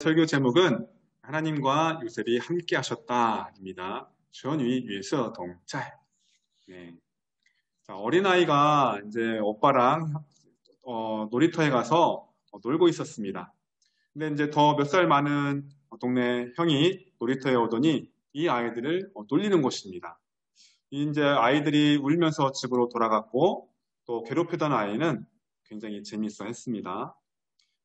설교 제목은 하나님과 요셉이 함께 하셨다입니다. 全与与色同在. 네. 자, 어린아이가 이제 오빠랑 놀이터에 가서 놀고 있었습니다. 근데 이제 더 몇 살 많은 동네 형이 놀이터에 오더니 이 아이들을 놀리는 것입니다. 이제 아이들이 울면서 집으로 돌아갔고 또 괴롭히던 아이는 굉장히 재밌어 했습니다.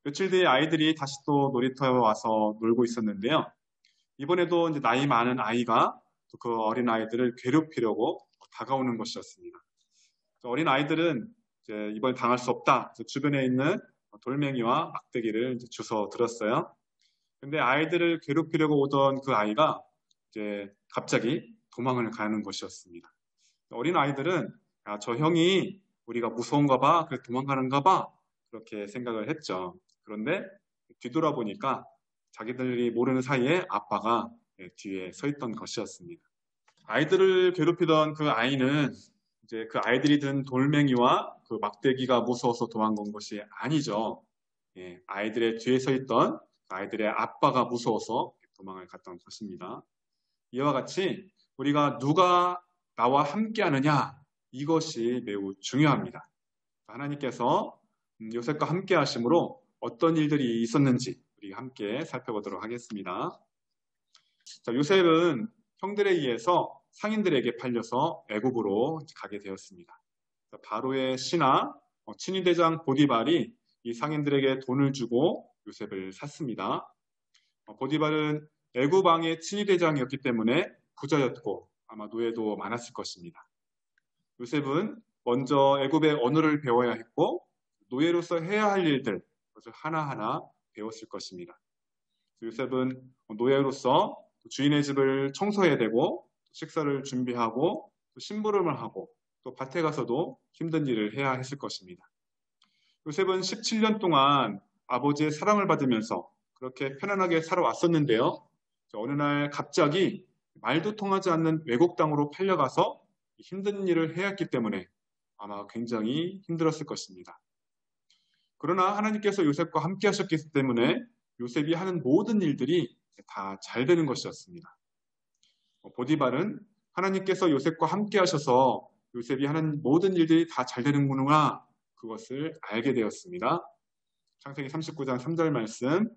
며칠 뒤에 아이들이 다시 또 놀이터에 와서 놀고 있었는데요. 이번에도 이제 나이 많은 아이가 그 어린 아이들을 괴롭히려고 다가오는 것이었습니다. 어린 아이들은 이제 이번에 당할 수 없다. 주변에 있는 돌멩이와 막대기를 이제 주워 들었어요. 근데 아이들을 괴롭히려고 오던 그 아이가 이제 갑자기 도망을 가는 것이었습니다. 어린 아이들은 저 형이 우리가 무서운가 봐, 그래서 도망가는가 봐, 그렇게 생각을 했죠. 그런데 뒤돌아보니까 자기들이 모르는 사이에 아빠가 뒤에 서 있던 것이었습니다. 아이들을 괴롭히던 그 아이는 이제 그 아이들이 든 돌멩이와 그 막대기가 무서워서 도망간 것이 아니죠. 아이들의 뒤에 서 있던 아이들의 아빠가 무서워서 도망을 갔던 것입니다. 이와 같이 우리가 누가 나와 함께 하느냐, 이것이 매우 중요합니다. 하나님께서 요셉과 함께 하심으로 어떤 일들이 있었는지 우리 함께 살펴보도록 하겠습니다. 자, 요셉은 형들에 의해서 상인들에게 팔려서 애굽으로 가게 되었습니다. 바로의 신하 친위대장 보디발이 이 상인들에게 돈을 주고 요셉을 샀습니다. 보디발은 애굽 왕의 친위대장이었기 때문에 부자였고 아마 노예도 많았을 것입니다. 요셉은 먼저 애굽의 언어를 배워야 했고 노예로서 해야 할 일들 그것을 하나하나 배웠을 것입니다. 요셉은 노예로서 주인의 집을 청소해야 되고 식사를 준비하고 심부름을 하고 또 밭에 가서도 힘든 일을 해야 했을 것입니다. 요셉은 17년 동안 아버지의 사랑을 받으면서 그렇게 편안하게 살아왔었는데요. 어느 날 갑자기 말도 통하지 않는 외국 땅으로 팔려가서 힘든 일을 해야 했기 때문에 아마 굉장히 힘들었을 것입니다. 그러나 하나님께서 요셉과 함께 하셨기 때문에 요셉이 하는 모든 일들이 다 잘 되는 것이었습니다. 보디발은 하나님께서 요셉과 함께 하셔서 요셉이 하는 모든 일들이 다 잘 되는구나 그것을 알게 되었습니다. 창세기 39장 3절 말씀.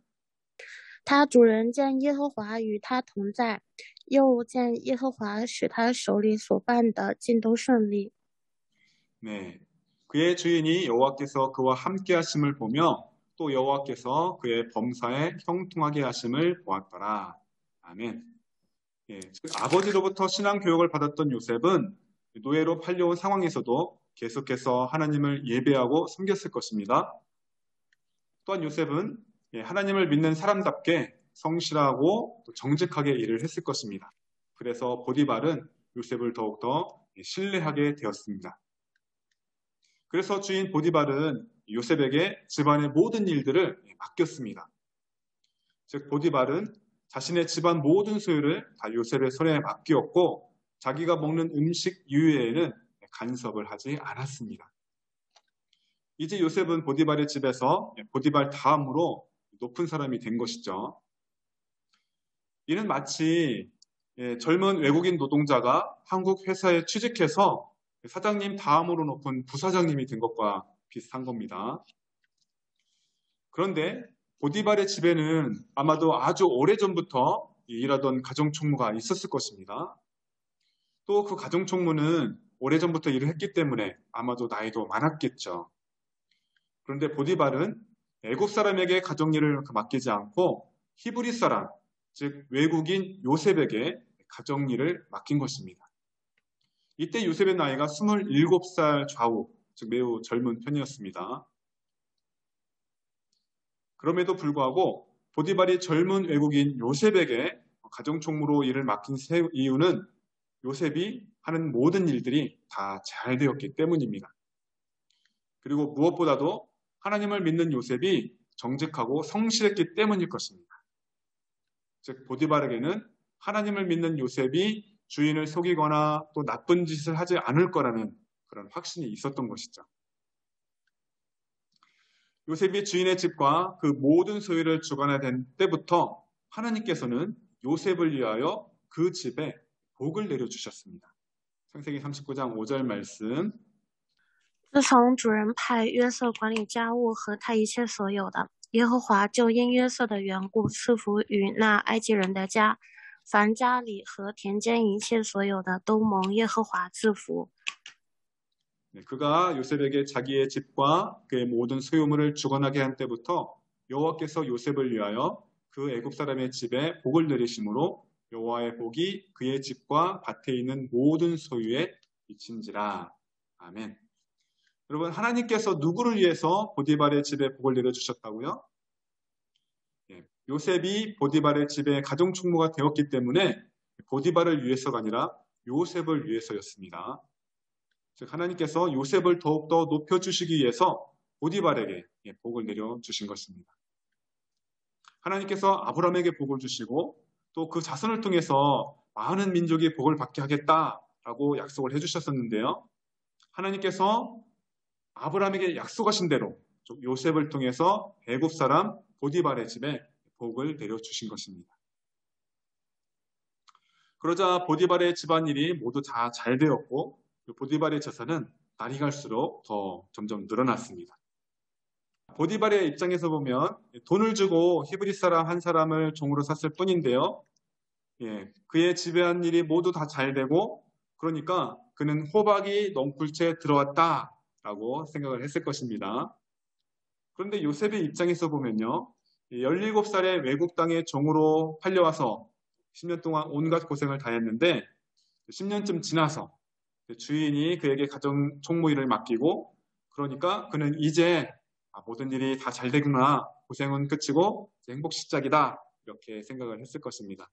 他主人见耶和华与他同在，又见耶和华使他手里所办的尽都顺利。 네, 그의 주인이 여호와께서 그와 함께 하심을 보며 또 여호와께서 그의 범사에 형통하게 하심을 보았더라. 아멘. 아버지로부터 신앙 교육을 받았던 요셉은 노예로 팔려온 상황에서도 계속해서 하나님을 예배하고 섬겼을 것입니다. 또한 요셉은 하나님을 믿는 사람답게 성실하고 정직하게 일을 했을 것입니다. 그래서 보디발은 요셉을 더욱더 신뢰하게 되었습니다. 그래서 주인 보디발은 요셉에게 집안의 모든 일들을 맡겼습니다. 즉 보디발은 자신의 집안 모든 소유를 다 요셉의 손에 맡겼고 자기가 먹는 음식 이외에는 간섭을 하지 않았습니다. 이제 요셉은 보디발의 집에서 보디발 다음으로 높은 사람이 된 것이죠. 이는 마치 젊은 외국인 노동자가 한국 회사에 취직해서 사장님 다음으로 높은 부사장님이 된 것과 비슷한 겁니다. 그런데 보디발의 집에는 아마도 아주 오래전부터 일하던 가정총무가 있었을 것입니다. 또 그 가정총무는 오래전부터 일을 했기 때문에 아마도 나이도 많았겠죠. 그런데 보디발은 애굽 사람에게 가정일을 맡기지 않고 히브리 사람, 즉 외국인 요셉에게 가정일을 맡긴 것입니다. 이때 요셉의 나이가 27살 좌우, 즉 매우 젊은 편이었습니다. 그럼에도 불구하고 보디발이 젊은 외국인 요셉에게 가정총무로 일을 맡긴 이유는 요셉이 하는 모든 일들이 다 잘 되었기 때문입니다. 그리고 무엇보다도 하나님을 믿는 요셉이 정직하고 성실했기 때문일 것입니다. 즉 보디발에게는 하나님을 믿는 요셉이 주인을 속이거나 또 나쁜 짓을 하지 않을 거라는 그런 확신이 있었던 것이죠. 요셉이 주인의 집과 그 모든 소유를 주관하게 된 때부터 하나님께서는 요셉을 위하여 그 집에 복을 내려주셨습니다. 창세기 39장 5절 말씀. 自从主人派约瑟管理家务和他一切所有的，耶和华就因约瑟的缘故赐福于那埃及人的家，凡家里和田间一切所有的都蒙耶和华赐福。 그가 요셉에게 자기의 집과 그의 모든 소유물을 주관하게 한 때부터 여호와께서 요셉을 위하여 그 애굽 사람의 집에 복을 내리심으로 여호와의 복이 그의 집과 밭에 있는 모든 소유에 미친지라. 아멘. 여러분, 하나님께서 누구를 위해서 보디발의 집에 복을 내려주셨다고요? 요셉이 보디발의 집에 가정총무가 되었기 때문에 보디발을 위해서가 아니라 요셉을 위해서였습니다. 즉 하나님께서 요셉을 더욱더 높여주시기 위해서 보디발에게 복을 내려주신 것입니다. 하나님께서 아브라함에게 복을 주시고 또 그 자손을 통해서 많은 민족이 복을 받게 하겠다라고 약속을 해주셨었는데요. 하나님께서 아브라함에게 약속하신 대로 요셉을 통해서 애굽 사람 보디발의 집에 복을 내려주신 것입니다. 그러자 보디발의 집안일이 모두 다 잘 되었고 보디발의 재산은 날이 갈수록 더 점점 늘어났습니다. 보디발의 입장에서 보면 돈을 주고 히브리 사람 한 사람을 종으로 샀을 뿐인데요. 그의 집안일이 모두 다 잘 되고 그러니까 그는 호박이 넝쿨째 들어왔다라고 생각을 했을 것입니다. 그런데 요셉의 입장에서 보면요. 17살에 외국 땅에 종으로 팔려와서 10년 동안 온갖 고생을 다 했는데 10년쯤 지나서 주인이 그에게 가정 총무 일을 맡기고 그러니까 그는 이제 모든 일이 다 잘 되구나. 고생은 끝이고 이제 행복 시작이다. 이렇게 생각을 했을 것입니다.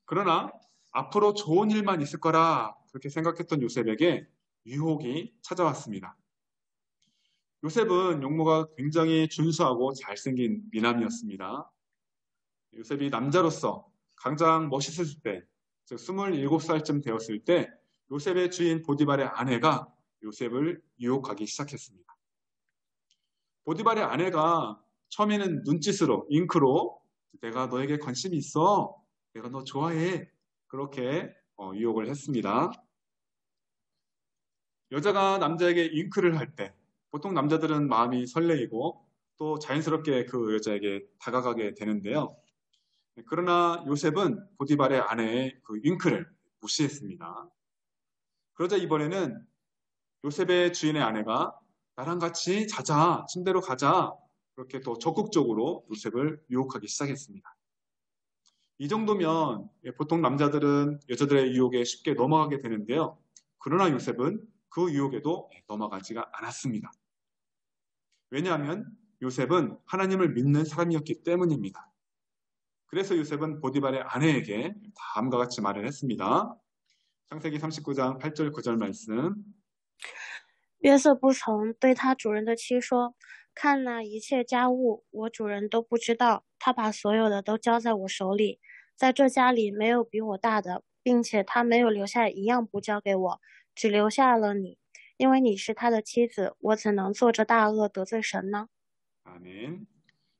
그러나 앞으로 좋은 일만 있을 거라 그렇게 생각했던 요셉에게 유혹이 찾아왔습니다. 요셉은 용모가 굉장히 준수하고 잘생긴 미남이었습니다. 요셉이 남자로서 가장 멋있을 때, 즉 27살쯤 되었을 때 요셉의 주인 보디발의 아내가 요셉을 유혹하기 시작했습니다. 보디발의 아내가 처음에는 눈짓으로, 잉크로 내가 너에게 관심이 있어, 내가 너 좋아해, 그렇게 유혹을 했습니다. 여자가 남자에게 잉크를 할 때 보통 남자들은 마음이 설레이고 또 자연스럽게 그 여자에게 다가가게 되는데요. 그러나 요셉은 보디발의 아내의 그 윙크를 무시했습니다. 그러자 이번에는 요셉의 주인의 아내가 나랑 같이 자자, 침대로 가자, 그렇게 또 적극적으로 요셉을 유혹하기 시작했습니다. 이 정도면 보통 남자들은 여자들의 유혹에 쉽게 넘어가게 되는데요. 그러나 요셉은 그 유혹에도 넘어가지가 않았습니다. 왜냐하면 요셉은 하나님을 믿는 사람이었기 때문입니다. 그래서 요셉은 보디발의 아내에게 다음과 같이 말을 했습니다. 창세기 39장 8절 9절 말씀. 约瑟不曾对他主人的妻说：“看那一切家务，我主人都不知道，他把所有的都交在我手里，在这家里没有比我大的，并且他没有留下一样不交给我，只留下了你，因为你是他的妻子，我怎能做这大恶得罪神呢？” 아멘.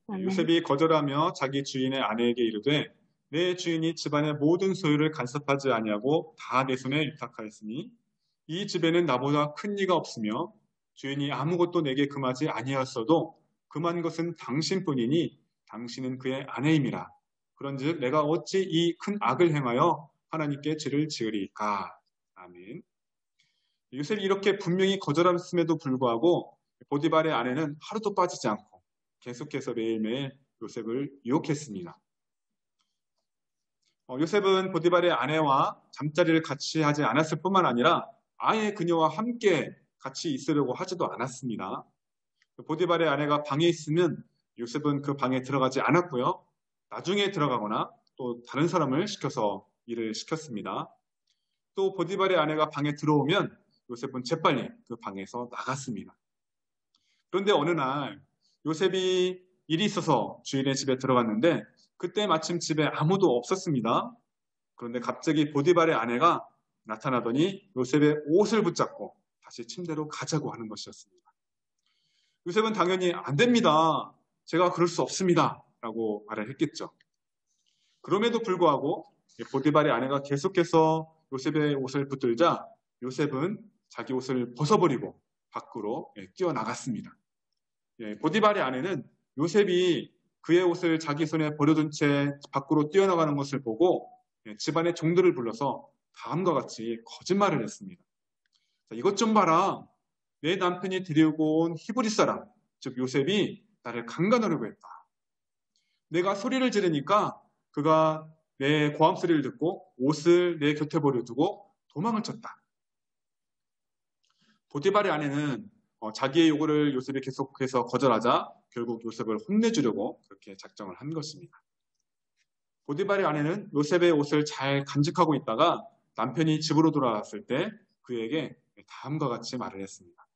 아멘. 요셉이 거절하며 자기 주인의 아내에게 이르되 내 주인이 집안의 모든 소유를 간섭하지 아니하고 다 내 손에 위탁하였으니 이 집에는 나보다 큰 이가 없으며 주인이 아무것도 내게 금하지 아니하였어도 금한 것은 당신뿐이니 당신은 그의 아내임이라. 그런즉 내가 어찌 이 큰 악을 행하여 하나님께 죄를 지으리까. 아멘. 요셉이 이렇게 분명히 거절했음에도 불구하고 보디발의 아내는 하루도 빠지지 않고 계속해서 매일매일 요셉을 유혹했습니다. 요셉은 보디발의 아내와 잠자리를 같이 하지 않았을 뿐만 아니라 아예 그녀와 함께 같이 있으려고 하지도 않았습니다. 보디발의 아내가 방에 있으면 요셉은 그 방에 들어가지 않았고요. 나중에 들어가거나 또 다른 사람을 시켜서 일을 시켰습니다. 또 보디발의 아내가 방에 들어오면 요셉은 재빨리 그 방에서 나갔습니다. 그런데 어느 날 요셉이 일이 있어서 주인의 집에 들어갔는데 그때 마침 집에 아무도 없었습니다. 그런데 갑자기 보디발의 아내가 나타나더니 요셉의 옷을 붙잡고 다시 침대로 가자고 하는 것이었습니다. 요셉은 당연히 안 됩니다. 제가 그럴 수 없습니다. 라고 말을 했겠죠. 그럼에도 불구하고 보디발의 아내가 계속해서 요셉의 옷을 붙들자 요셉은 자기 옷을 벗어버리고 밖으로 뛰어나갔습니다. 보디발의 아내는 요셉이 그의 옷을 자기 손에 버려둔 채 밖으로 뛰어나가는 것을 보고 집안의 종들을 불러서 다음과 같이 거짓말을 했습니다. 자, 이것 좀 봐라. 내 남편이 데리고 온 히브리 사람, 즉 요셉이 나를 강간하려고 했다. 내가 소리를 지르니까 그가 내 고함 소리를 듣고 옷을 내 곁에 버려두고 도망을 쳤다. 보디발의 아내는 자기의 요구를 요셉이 계속해서 거절하자 결국 요셉을 혼내주려고 그렇게 작정을 한 것입니다. 보디발의 아내는 요셉의 옷을 잘 간직하고 있다가 남편이 집으로 돌아왔을 때 그에게 다음과 같이 말을 했습니다.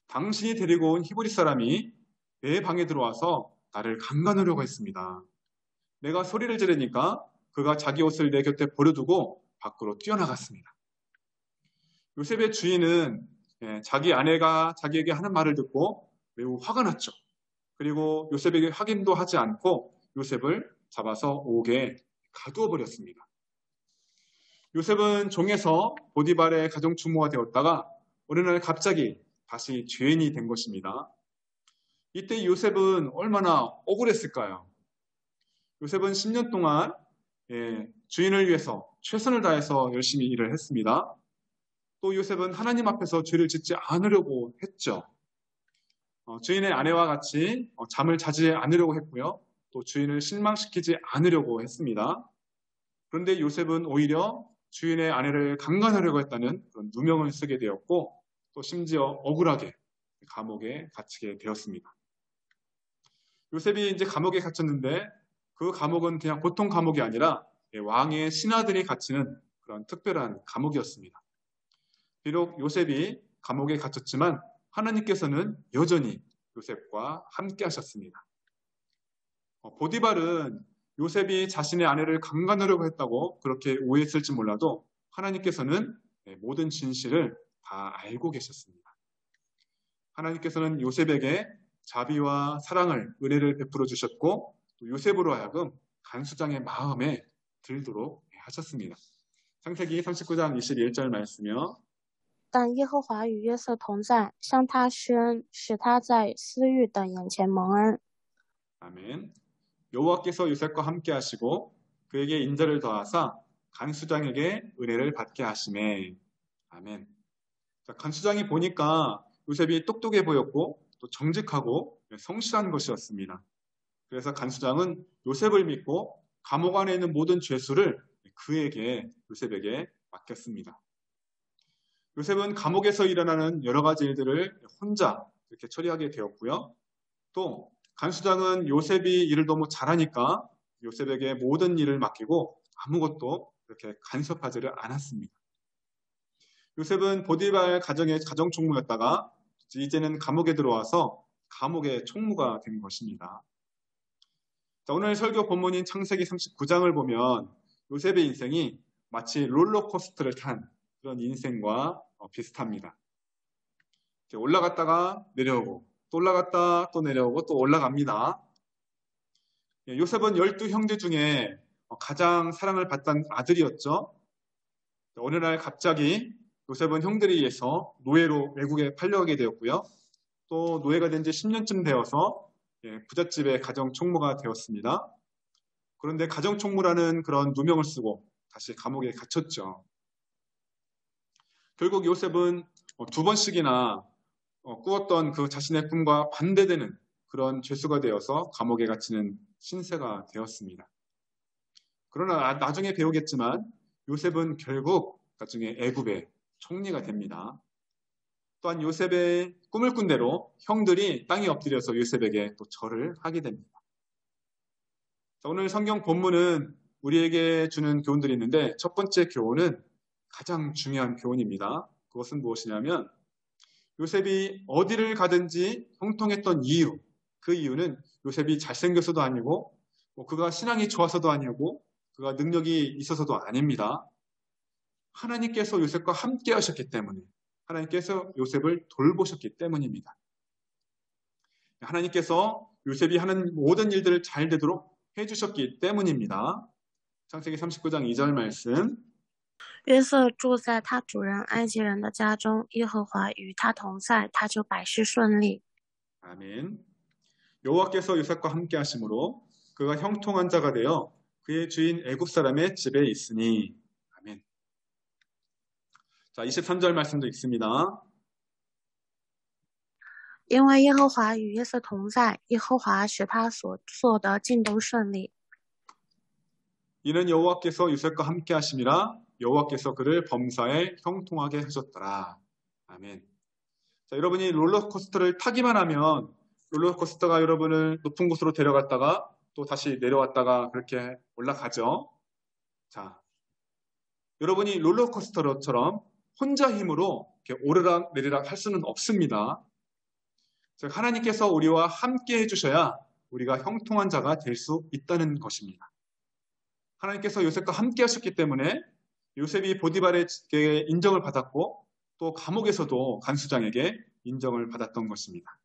당신이 데리고 온 히브리 사람이 내 방에 들어와서 나를 강간하려고 했습니다. 내가 소리를 지르니까 그가 자기 옷을 내 곁에 버려두고 밖으로 뛰어나갔습니다. 요셉의 주인은 자기 아내가 자기에게 하는 말을 듣고 매우 화가 났죠. 그리고 요셉에게 확인도 하지 않고 요셉을 잡아서 옥에 가두어 버렸습니다. 요셉은 종에서 보디발의 가정주모가 되었다가 어느 날 갑자기 다시 죄인이 된 것입니다. 이때 요셉은 얼마나 억울했을까요? 요셉은 10년 동안 주인을 위해서 최선을 다해서 열심히 일을 했습니다. 또 요셉은 하나님 앞에서 죄를 짓지 않으려고 했죠. 주인의 아내와 같이 잠을 자지 않으려고 했고요. 또 주인을 실망시키지 않으려고 했습니다. 그런데 요셉은 오히려 주인의 아내를 강간하려고 했다는 그런 누명을 쓰게 되었고 또 심지어 억울하게 감옥에 갇히게 되었습니다. 요셉이 이제 감옥에 갇혔는데 그 감옥은 그냥 보통 감옥이 아니라 왕의 신하들이 갇히는 그런 특별한 감옥이었습니다. 비록 요셉이 감옥에 갇혔지만 하나님께서는 여전히 요셉과 함께 하셨습니다. 보디발은 요셉이 자신의 아내를 강간하려고 했다고 그렇게 오해했을지 몰라도 하나님께서는 모든 진실을 다 알고 계셨습니다. 하나님께서는 요셉에게 자비와 사랑을, 은혜를 베풀어 주셨고 또 요셉으로 하여금 간수장의 마음에 들도록 하셨습니다. 창세기 39장 21절 말씀이요. 但耶和华与约瑟同在，向他施恩，使他在私欲的眼前蒙恩。 아멘. 여호와께서 요셉과 함께 하시고 그에게 인자를 더하사 간수장에게 은혜를 받게 하시매. 아멘. 자, 간수장이 보니까 요셉이 똑똑해 보였고 또 정직하고 성실한 것이었습니다. 그래서 간수장은 요셉을 믿고 감옥 안에 있는 모든 죄수를 요셉에게 맡겼습니다. 요셉은 감옥에서 일어나는 여러 가지 일들을 혼자 이렇게 처리하게 되었고요. 또 간수장은 요셉이 일을 너무 잘하니까 요셉에게 모든 일을 맡기고 아무것도 그렇게 간섭하지를 않았습니다. 요셉은 보디발 가정의 가정총무였다가 이제는 감옥에 들어와서 감옥의 총무가 된 것입니다. 자, 오늘 설교 본문인 창세기 39장을 보면 요셉의 인생이 마치 롤러코스터를 탄 그런 인생과 비슷합니다. 올라갔다가 내려오고 또 올라갔다 또 내려오고 또 올라갑니다. 요셉은 12형제 중에 가장 사랑을 받던 아들이었죠. 어느 날 갑자기 요셉은 형들에 의해서 노예로 외국에 팔려가게 되었고요. 또 노예가 된 지 10년쯤 되어서 부잣집의 가정총무가 되었습니다. 그런데 가정총무라는 그런 누명을 쓰고 다시 감옥에 갇혔죠. 결국 요셉은 두 번씩이나 꾸었던 그 자신의 꿈과 반대되는 그런 죄수가 되어서 감옥에 갇히는 신세가 되었습니다. 그러나 나중에 배우겠지만 요셉은 결국 나중에 애굽의 총리가 됩니다. 또한 요셉의 꿈을 꾼 대로 형들이 땅에 엎드려서 요셉에게 또 절을 하게 됩니다. 자, 오늘 성경 본문은 우리에게 주는 교훈들이 있는데 첫 번째 교훈은 가장 중요한 교훈입니다. 그것은 무엇이냐면 요셉이 어디를 가든지 형통했던 이유, 그 이유는 요셉이 잘생겨서도 아니고 그가 신앙이 좋아서도 아니고 그가 능력이 있어서도 아닙니다. 하나님께서 요셉과 함께 하셨기 때문에 하나님께서 요셉을 돌보셨기 때문입니다. 하나님께서 요셉이 하는 모든 일들을 잘 되도록 해주셨기 때문입니다. 창세기 39장 2절 말씀. 约瑟住在他主人埃及人的家中，耶和华与他同在，他就百事顺利。 아멘. 여호와께서 요셉과 함께 하심으로 그가 형통한 자가 되어 그의 주인 애굽 사람의 집에 있으니. 아멘. 자, 23절 말씀도 있습니다. 因为耶和华与约瑟同在，耶和华使他所做的尽都顺利。 이는 여호와께서 요셉과 함께 하심이라 여호와께서 그를 범사에 형통하게 하셨더라. 아멘. 자, 여러분이 롤러코스터를 타기만 하면 롤러코스터가 여러분을 높은 곳으로 데려갔다가 또 다시 내려왔다가 그렇게 올라가죠. 자, 여러분이 롤러코스터처럼 혼자 힘으로 이렇게 오르락 내리락 할 수는 없습니다. 즉 하나님께서 우리와 함께 해주셔야 우리가 형통한 자가 될 수 있다는 것입니다. 하나님께서 요셉과 함께 하셨기 때문에 요셉이 보디발에게 인정을 받았고 또 감옥에서도 간수장에게 인정을 받았던 것입니다.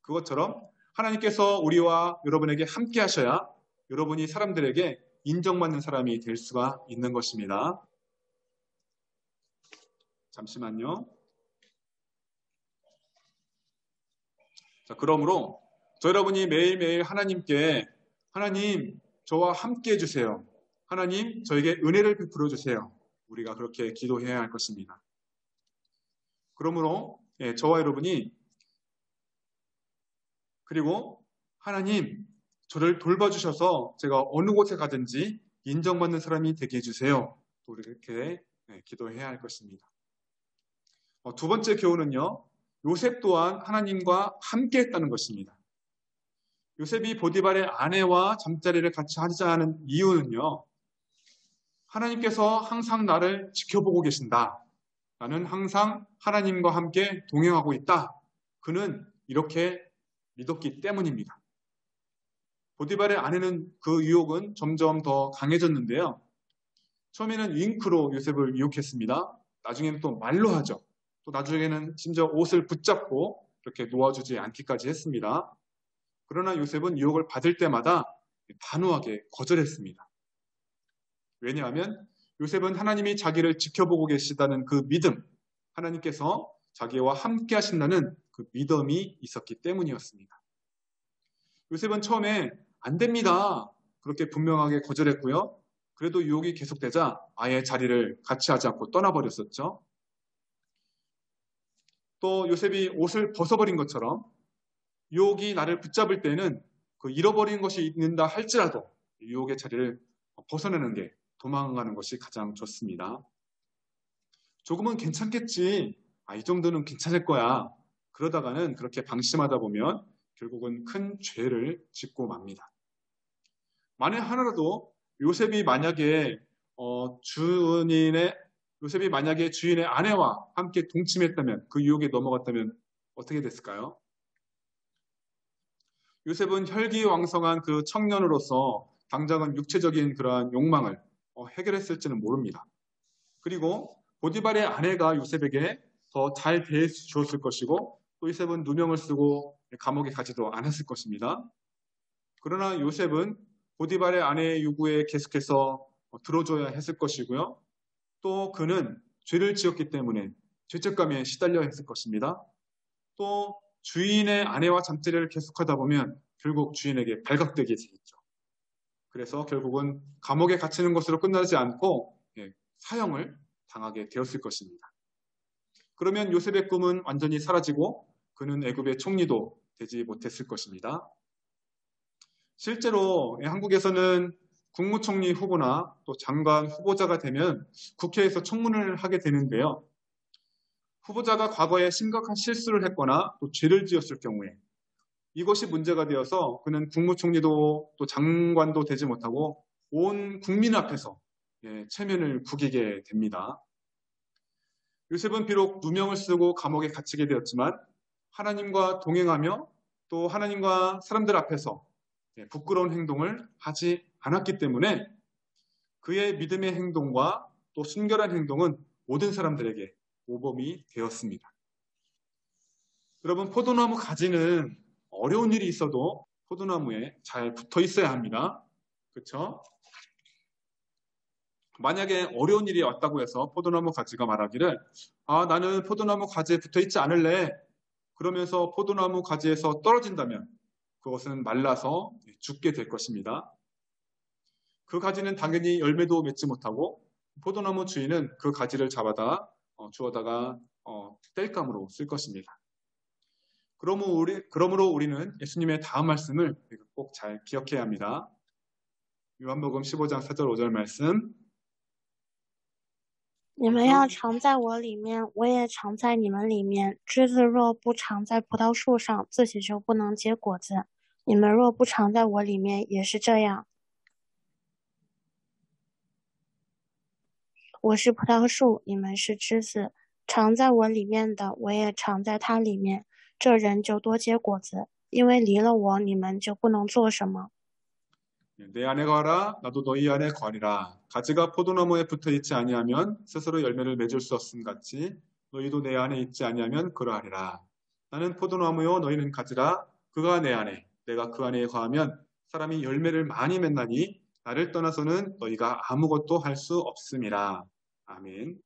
그것처럼 하나님께서 우리와 여러분에게 함께 하셔야 여러분이 사람들에게 인정받는 사람이 될 수가 있는 것입니다. 잠시만요. 자, 그러므로 저 여러분이 매일매일 하나님께 하나님 저와 함께 해주세요. 하나님 저에게 은혜를 베풀어 주세요. 우리가 그렇게 기도해야 할 것입니다. 그러므로 저와 여러분이 그리고 하나님 저를 돌봐주셔서 제가 어느 곳에 가든지 인정받는 사람이 되게 해주세요. 또 이렇게 기도해야 할 것입니다. 두 번째 교훈은요. 요셉 또한 하나님과 함께 했다는 것입니다. 요셉이 보디발의 아내와 잠자리를 같이 하자는 이유는요. 하나님께서 항상 나를 지켜보고 계신다. 나는 항상 하나님과 함께 동행하고 있다. 그는 이렇게 믿었기 때문입니다. 보디발의 아내는 그 유혹은 점점 더 강해졌는데요. 처음에는 윙크로 요셉을 유혹했습니다. 나중에는 또 말로 하죠. 또 나중에는 심지어 옷을 붙잡고 이렇게 놓아주지 않기까지 했습니다. 그러나 요셉은 유혹을 받을 때마다 단호하게 거절했습니다. 왜냐하면 요셉은 하나님이 자기를 지켜보고 계시다는 그 믿음, 하나님께서 자기와 함께 하신다는 그 믿음이 있었기 때문이었습니다. 요셉은 처음에 안 됩니다. 그렇게 분명하게 거절했고요. 그래도 유혹이 계속되자 아예 자리를 같이 하지 않고 떠나버렸었죠. 또 요셉이 옷을 벗어버린 것처럼 유혹이 나를 붙잡을 때는 그 잃어버린 것이 있는다 할지라도 유혹의 자리를 벗어나는 게 도망가는 것이 가장 좋습니다. 조금은 괜찮겠지. 이 정도는 괜찮을 거야. 그러다가는 그렇게 방심하다 보면 결국은 큰 죄를 짓고 맙니다. 만에 하나라도 요셉이 만약에 주인의 아내와 함께 동침했다면 그 유혹에 넘어갔다면 어떻게 됐을까요? 요셉은 혈기왕성한 그 청년으로서 당장은 육체적인 그러한 욕망을 해결했을지는 모릅니다. 그리고 보디발의 아내가 요셉에게 더 잘 대해 주었을 것이고 또 요셉은 누명을 쓰고 감옥에 가지도 않았을 것입니다. 그러나 요셉은 보디발의 아내의 요구에 계속해서 들어줘야 했을 것이고요. 또 그는 죄를 지었기 때문에 죄책감에 시달려야 했을 것입니다. 또 주인의 아내와 잠자리를 계속하다 보면 결국 주인에게 발각되게 되겠죠. 그래서 결국은 감옥에 갇히는 것으로 끝나지 않고 사형을 당하게 되었을 것입니다. 그러면 요셉의 꿈은 완전히 사라지고 그는 애굽의 총리도 되지 못했을 것입니다. 실제로 한국에서는 국무총리 후보나 또 장관 후보자가 되면 국회에서 청문을 하게 되는데요. 후보자가 과거에 심각한 실수를 했거나 또 죄를 지었을 경우에 이것이 문제가 되어서 그는 국무총리도 또 장관도 되지 못하고 온 국민 앞에서 체면을 구기게 됩니다. 요셉은 비록 누명을 쓰고 감옥에 갇히게 되었지만 하나님과 동행하며 또 하나님과 사람들 앞에서 부끄러운 행동을 하지 않았기 때문에 그의 믿음의 행동과 또 순결한 행동은 모든 사람들에게 모범이 되었습니다. 여러분, 포도나무 가지는 어려운 일이 있어도 포도나무에 잘 붙어 있어야 합니다. 그렇죠? 만약에 어려운 일이 왔다고 해서 포도나무 가지가 말하기를 나는 포도나무 가지에 붙어 있지 않을래. 그러면서 포도나무 가지에서 떨어진다면 그것은 말라서 죽게 될 것입니다. 그 가지는 당연히 열매도 맺지 못하고 포도나무 주인은 그 가지를 잡아다 주워다가 땔감으로 쓸 것입니다. 그러므로 우리는 예수님의 다음 말씀을 꼭 잘 기억해야 합니다. 요한복음 15장 4절 5절 말씀. 你们要常在我里面，我也常在你们里面。枝子若不常在葡萄树上，自己就不能结果子。你们若不常在我里面，也是这样。我是葡萄树，你们是枝子。常在我里面的，我也常在他里面。这人就多结果子，因为离了我，你们就不能做什么。 내 안에 거하라 나도 너희 안에 거하리라. 가지가 포도나무에 붙어 있지 아니하면 스스로 열매를 맺을 수 없음 같이 너희도 내 안에 있지 아니하면 그러하리라. 나는 포도나무요 너희는 가지라. 그가 내 안에 내가 그 안에 거하면 사람이 열매를 많이 맺나니 나를 떠나서는 너희가 아무것도 할 수 없음이라. 아멘.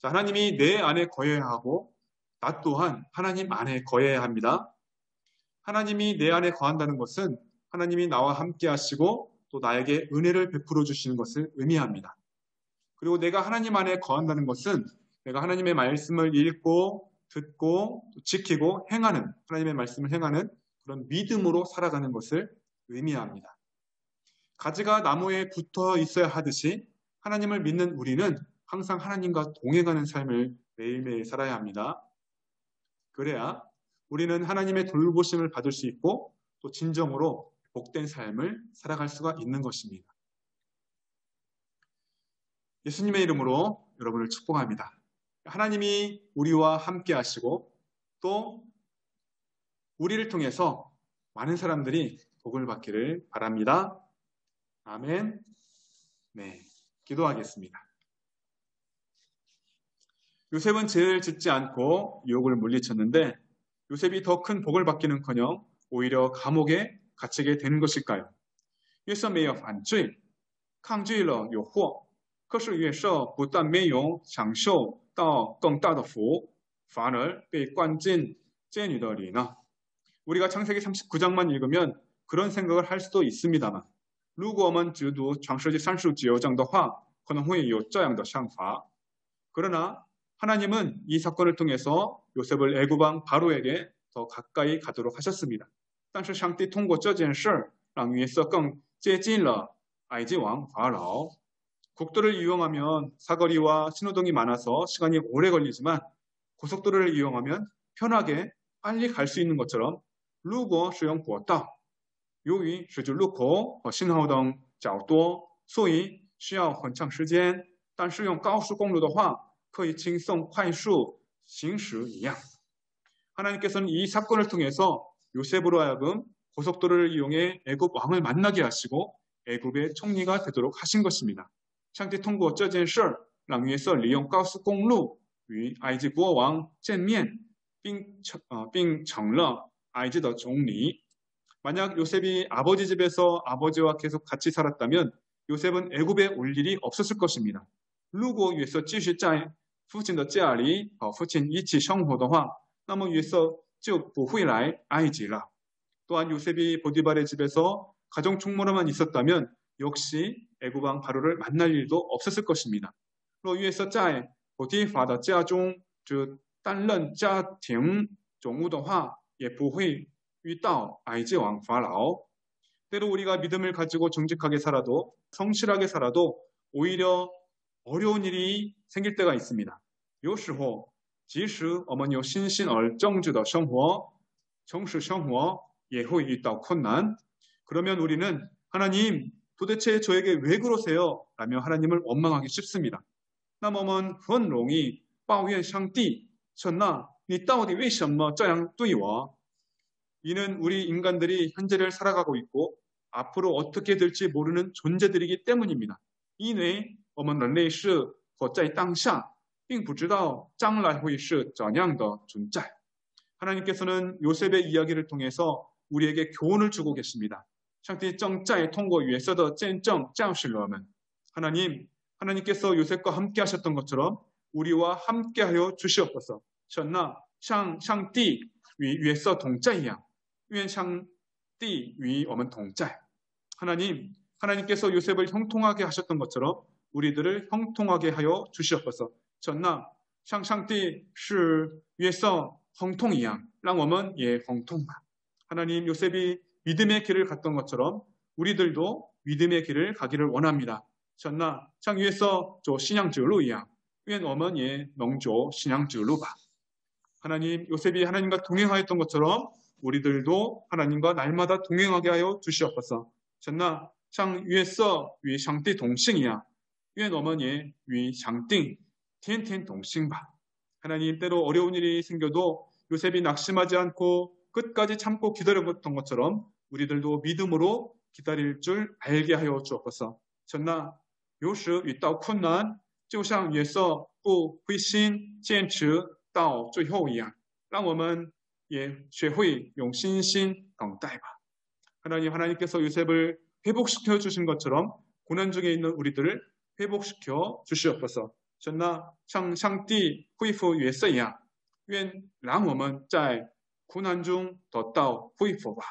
자, 하나님이 내 안에 거해야 하고 나 또한 하나님 안에 거해야 합니다. 하나님이 내 안에 거한다는 것은 하나님이 나와 함께 하시고 또 나에게 은혜를 베풀어 주시는 것을 의미합니다. 그리고 내가 하나님 안에 거한다는 것은 내가 하나님의 말씀을 읽고 듣고 지키고 행하는 하나님의 말씀을 행하는 그런 믿음으로 살아가는 것을 의미합니다. 가지가 나무에 붙어 있어야 하듯이 하나님을 믿는 우리는 항상 하나님과 동행하는 삶을 매일매일 살아야 합니다. 그래야 우리는 하나님의 돌보심을 받을 수 있고 또 진정으로 복된 삶을 살아갈 수가 있는 것입니다. 예수님의 이름으로 여러분을 축복합니다. 하나님이 우리와 함께 하시고 또 우리를 통해서 많은 사람들이 복을 받기를 바랍니다. 아멘. 네, 기도하겠습니다. 요셉은 죄를 짓지 않고 유혹을 물리쳤는데 요셉이 더 큰 복을 받기는커녕 오히려 감옥에 갇히게 되는 것일까요? 约瑟没有犯罪，抗拒了诱惑，可是约瑟不但没有享受到更大的福，反而被关进监狱的里呢？ 우리가 창세기 39장만 읽으면 그런 생각을 할 수도 있습니다만 如果我们只读创世纪39章的话可能会有这样的想法 그러나 하나님은 이 사건을 통해서 요셉을 애굽왕 바로에게 더 가까이 가도록 하셨습니다. 但是上帝通过这件事让约瑟更接近了埃及王法老 국도를 이용하면 사거리와 신호등이 많아서 시간이 오래 걸리지만 고속도로를 이용하면 편하게 빨리 갈 수 있는 것처럼 如果使用国道由于十字路口和信号灯较多所以需要很长时间但是用高速公路的话可以轻松快速行驶一样 하나님께서는 이 사건을 통해서 요셉으로 하여금 고속도로를 이용해 애굽 왕을 만나게 하시고 애굽의 총리가 되도록 하신 것입니다. 上帝通过这件事让约瑟利用高速公路与埃及国王见面并成了埃及的总理 만약 요셉이 아버지 집에서 아버지와 계속 같이 살았다면 요셉은 애굽에 올 일이 없었을 것입니다. 如果约瑟继续在父亲的家里和父亲一起生活的话那么约瑟就不会来埃及了 또한 요셉이 보디발의 집에서 가정 총무로만 있었다면 역시 애굽 왕 바로를 만날 일도 없었을 것입니다. 若约瑟在波提法的家中就担任家庭总务的话也不会遇到埃及王法老 때로 우리가 믿음을 가지고 정직하게 살아도 성실하게 살아도 오히려 어려운 일이 생길 때가 있습니다. 有时候即使我们有信心而正直的生活诚实生活也会遇到困难 그러면 우리는 하나님 도대체 저에게 왜 그러세요? 라며 하나님을 원망하기 쉽습니다. 那么我们很容易抱怨上帝神啊你到底为什么这样对我 이는 우리 인간들이 현재를 살아가고 있고 앞으로 어떻게 될지 모르는 존재들이기 때문입니다. 因为我们人类是活在当下并不知道将来会是怎样的存在 하나님께서는 요셉의 이야기를 통해서 우리에게 교훈을 주고 계십니다. 上帝正在通过约瑟的见证教训我们. 하나님께서 요셉과 함께 하셨던 것처럼 우리와 함께 하여 주시옵소서. 神啊，像上帝与约瑟同在一样，愿上帝与我们同在. 하나님께서 요셉을 형통하게 하셨던 것처럼 우리들을 형통하게 하여 주시옵소서. 神啊，像上帝是约瑟亨通一样，让我们也亨通吧. 하나님, 요셉이 믿음의 길을 갔던 것처럼 우리들도 믿음의 길을 가기를 원합니다. 神啊，像约瑟走信仰之路一样，愿我们也能走信仰之路吧. 하나님, 요셉이 하나님과 동행하였던 것처럼 우리들도 하나님과 날마다 동행하게 하여 주시옵소서. 神啊，像约瑟与上帝同行一样，愿我们也与上帝天天同行吧. 하나님, 때로 어려운 일이 생겨도 요셉이 낙심하지 않고 끝까지 참고 기다렸던 것처럼 우리들도 믿음으로 기다릴 줄 알게 하여 주옵소서. 神啊，有时遇到困难，就像约瑟不灰心坚持到最后一样，让我们也学会用信心等待吧. 하나님께서 요셉을 회복시켜 주신 것처럼 고난 중에 있는 우리들을 회복시켜 주시옵소서. 神啊，像上帝恢复约瑟一样，愿让我们在苦难中得到恢复吧.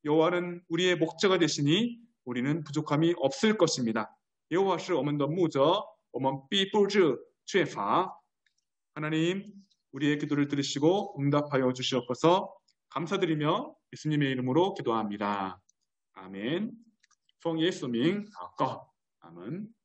여호와는 우리의 목자가 되시니 우리는 부족함이 없을 것입니다. 耶和华是我们的牧者，我们必不致缺乏. 하나님, 우리의 기도를 들으시고 응답하여 주시옵소서. 감사드리며 예수님의 이름으로 기도합니다. 아멘. 奉耶稣名祷告. 아멘.